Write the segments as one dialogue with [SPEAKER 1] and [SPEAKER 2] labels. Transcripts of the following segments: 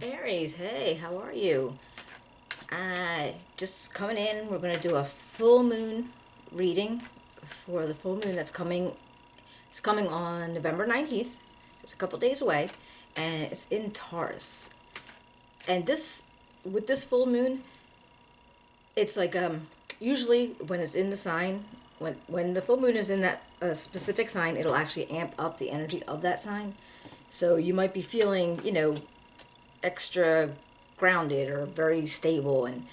[SPEAKER 1] Aries, hey, how are you? Just coming in, we're going to do a full moon reading for the full moon that's coming. It's coming on November 19th. It's a couple days away, and it's in Taurus. And with this full moon, it's like usually when it's in the sign, when the full moon is in that specific sign, it'll actually amp up the energy of that sign. So you might be feeling, extra grounded or very stable. And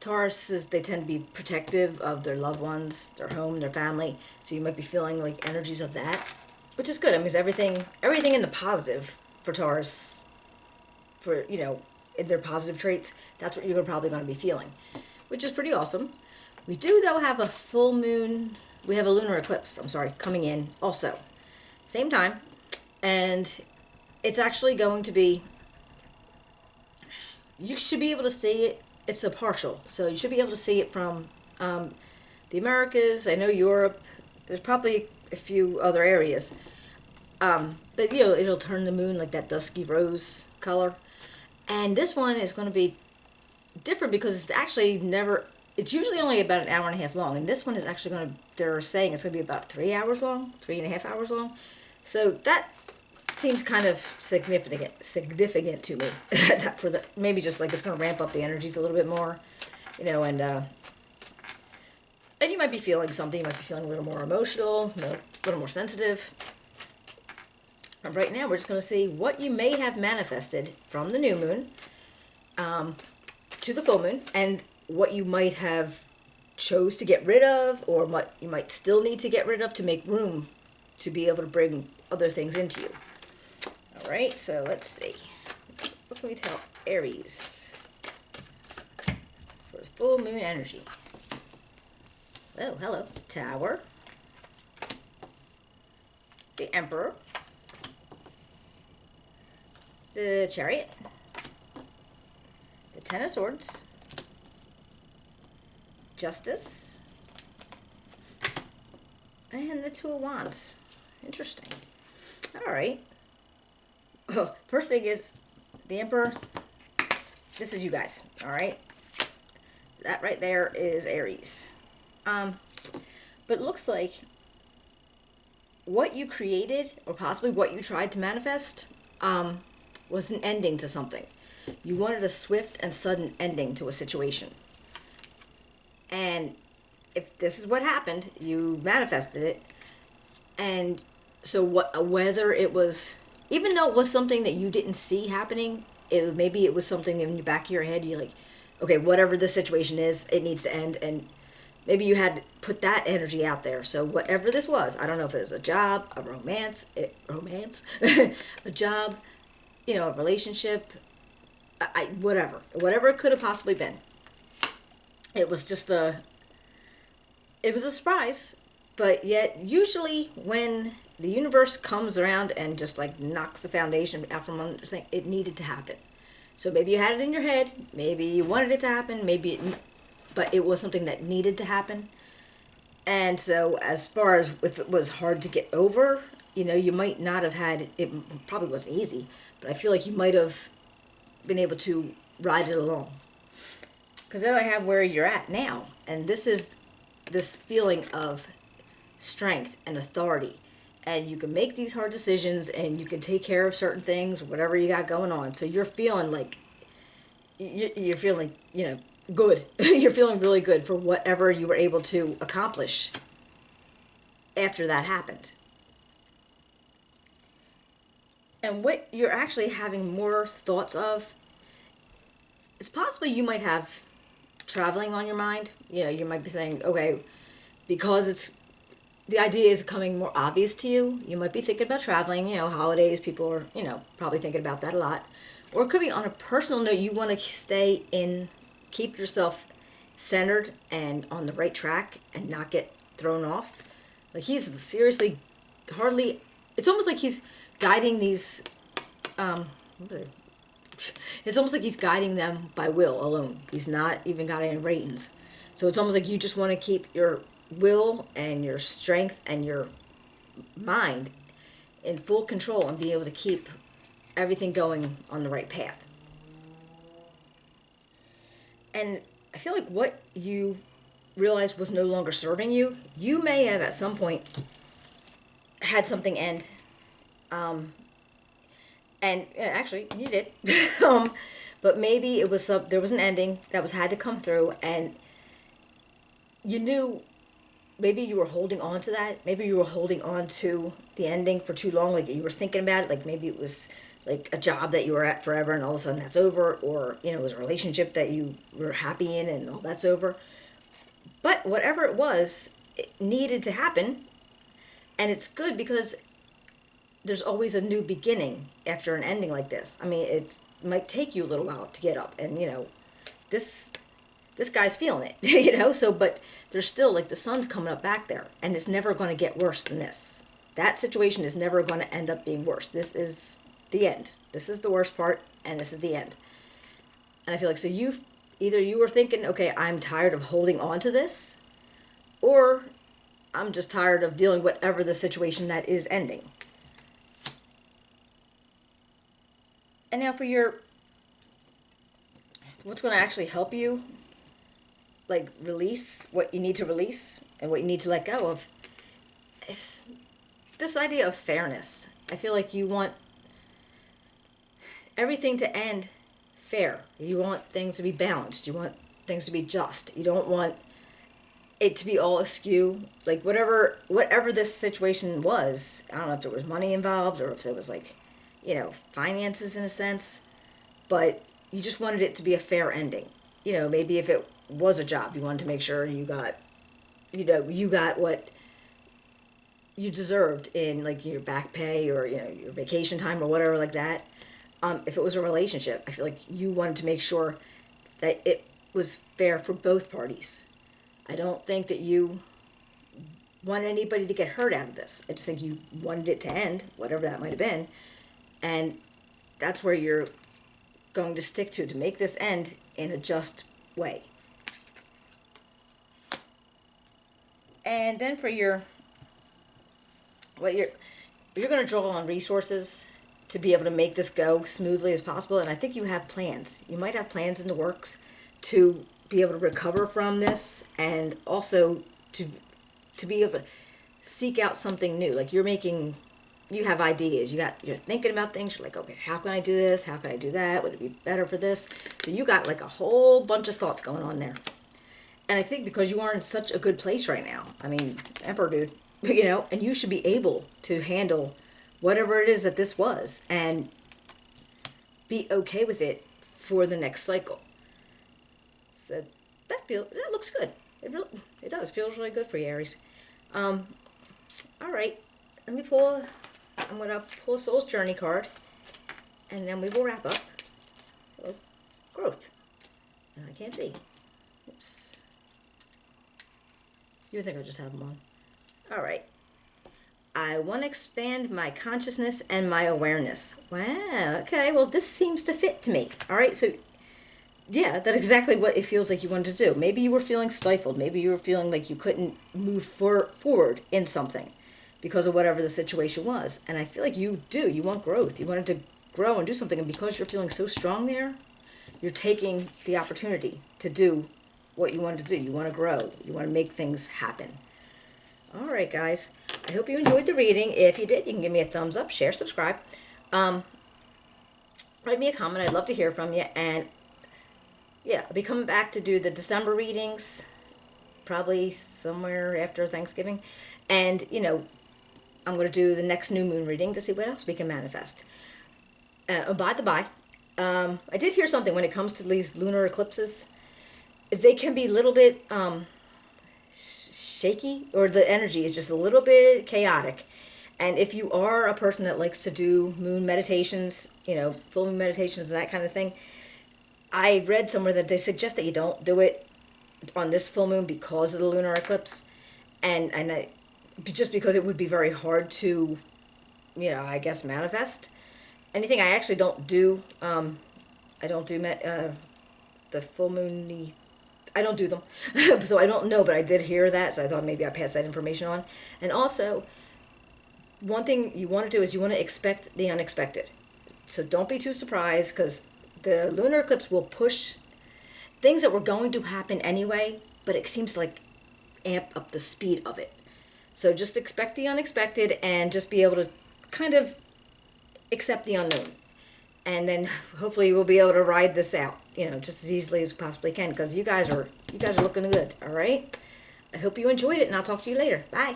[SPEAKER 1] Tauruses, they tend to be protective of their loved ones, their home, their family. So you might be feeling like energies of that, which is good. I mean, it's everything in the positive for Taurus, for in their positive traits. That's what you're probably going to be feeling, which is pretty awesome. We do though have a full moon. We have a lunar eclipse. I'm sorry, coming in also, same time, and it's actually going to be, you should be able to see it. It's a partial, so you should be able to see it from the Americas. I know Europe. There's probably a few other areas, but it'll turn the moon like that dusky rose color. And this one is going to be different because it's actually never. It's usually only about an hour and a half long, and this one is actually going to. They're saying it's going to be about 3 hours long, 3.5 hours long. So that seems kind of significant to me. For the maybe just like it's going to ramp up the energies a little bit more, and you might be feeling something. You might be feeling a little more emotional, a little more sensitive. And right now, we're just going to see what you may have manifested from the new moon to the full moon, and what you might have chose to get rid of, or what you might still need to get rid of to make room to be able to bring other things into you. All right, so let's see. What can we tell Aries for full moon energy? Oh, hello. Tower. The Emperor. The Chariot. The Ten of Swords. Justice. And the Two of Wands. Interesting. All right. Oh, first thing is the Emperor. This is you guys. All right. That right there is Aries. But it looks like what you created, or possibly what you tried to manifest, was an ending to something. You wanted a swift and sudden ending to a situation. And if this is what happened, you manifested it. And so whether it was, even though it was something that you didn't see happening, maybe it was something in the back of your head. You're like, okay, whatever the situation is, it needs to end. And maybe you had to put that energy out there. So whatever this was, I don't know if it was a job, a romance, a job, a relationship, whatever it could have possibly been. It was it was a surprise, but yet usually when the universe comes around and just like knocks the foundation out from under, it needed to happen. So maybe you had it in your head, maybe you wanted it to happen, but it was something that needed to happen. And so as far as if it was hard to get over, you might not have had, it probably wasn't easy, but I feel like you might have been able to ride it along. Because then I have where you're at now. And this is this feeling of strength and authority. And you can make these hard decisions, and you can take care of certain things, whatever you got going on. So you're feeling like, you're feeling, good. You're feeling really good for whatever you were able to accomplish after that happened. And what you're actually having more thoughts of is possibly you might have traveling on your mind. You might be saying, okay, because the idea is becoming more obvious to you, you might be thinking about traveling. Holidays, people are, probably thinking about that a lot. Or it could be on a personal note, you want to keep yourself centered and on the right track and not get thrown off. Like he's seriously, hardly, it's almost like he's guiding these, it's almost like he's guiding them by will alone. He's not even got any reins. So it's almost like you just want to keep your will and your strength and your mind in full control and be able to keep everything going on the right path. And I feel like what you realized was no longer serving you, you may have at some point had something end. And actually, you did. But maybe it was there was an ending that had to come through, and you knew. Maybe you were holding on to that. Maybe you were holding on to the ending for too long. Like you were thinking about it. Like maybe it was like a job that you were at forever, and all of a sudden that's over. Or it was a relationship that you were happy in, and all that's over. But whatever it was, it needed to happen, and it's good because there's always a new beginning after an ending like this. I mean, it might take you a little while to get up, and this guy's feeling it, so, but there's still, like, the sun's coming up back there, and it's never going to get worse than this. That situation is never going to end up being worse. This is the end. This is the worst part, and this is the end. And I feel like, so either you were thinking, okay, I'm tired of holding on to this, or I'm just tired of dealing with whatever the situation that is ending. And now for what's going to actually help you, like, release what you need to release and what you need to let go of, is this idea of fairness. I feel like you want everything to end fair. You want things to be balanced. You want things to be just. You don't want it to be all askew. Like, whatever this situation was, I don't know if there was money involved or if there was, like, finances in a sense, but you just wanted it to be a fair ending. Maybe if it was a job, you wanted to make sure you got what you deserved in, like, your back pay or, your vacation time or whatever like that. If it was a relationship, I feel like you wanted to make sure that it was fair for both parties. I don't think that you wanted anybody to get hurt out of this. I just think you wanted it to end, whatever that might have been. And that's where you're going to stick to make this end in a just way. And then for you're going to draw on resources to be able to make this go smoothly as possible. And I think you have plans. You might have plans in the works to be able to recover from this, and also to be able to seek out something new. Like, you have ideas. You're thinking about things. You're like, okay, how can I do this? How can I do that? Would it be better for this? So you got, like, a whole bunch of thoughts going on there. And I think because you are in such a good place right now, I mean, Emperor dude, and you should be able to handle whatever it is that this was and be okay with it for the next cycle. So that looks good. It does. Feels really good for you, Aries. All right. I'm going to pull a Soul's Journey card, and then we will wrap up. Growth. And I can't see. Oops. You would think I just have them on. All right. I want to expand my consciousness and my awareness. Wow. Okay. Well, this seems to fit to me. All right. So, yeah, that's exactly what it feels like you wanted to do. Maybe you were feeling stifled. Maybe you were feeling like you couldn't move forward in something because of whatever the situation was. And I feel like you do. You want growth. You wanted to grow and do something. And because you're feeling so strong there, you're taking the opportunity to do what you want to do. You want to grow. You want to make things happen. All right, guys. I hope you enjoyed the reading. If you did, you can give me a thumbs up, share, subscribe. Write me a comment. I'd love to hear from you. And, yeah, I'll be coming back to do the December readings, probably somewhere after Thanksgiving. And, I'm going to do the next new moon reading to see what else we can manifest. By the by, I did hear something when it comes to these lunar eclipses. They can be a little bit shaky, or the energy is just a little bit chaotic. And if you are a person that likes to do moon meditations, full moon meditations and that kind of thing, I read somewhere that they suggest that you don't do it on this full moon because of the lunar eclipse. And just because it would be very hard to, I guess, manifest anything. I actually don't do, the full moon, I don't do them. So I don't know, but I did hear that, so I thought maybe I'd pass that information on. And also, one thing you want to do is you want to expect the unexpected. So don't be too surprised, because the lunar eclipse will push things that were going to happen anyway, but it seems to like amp up the speed of it. So just expect the unexpected and just be able to kind of accept the unknown. And then hopefully we'll be able to ride this out, just as easily as we possibly can, because you guys are looking good, all right? I hope you enjoyed it, and I'll talk to you later. Bye.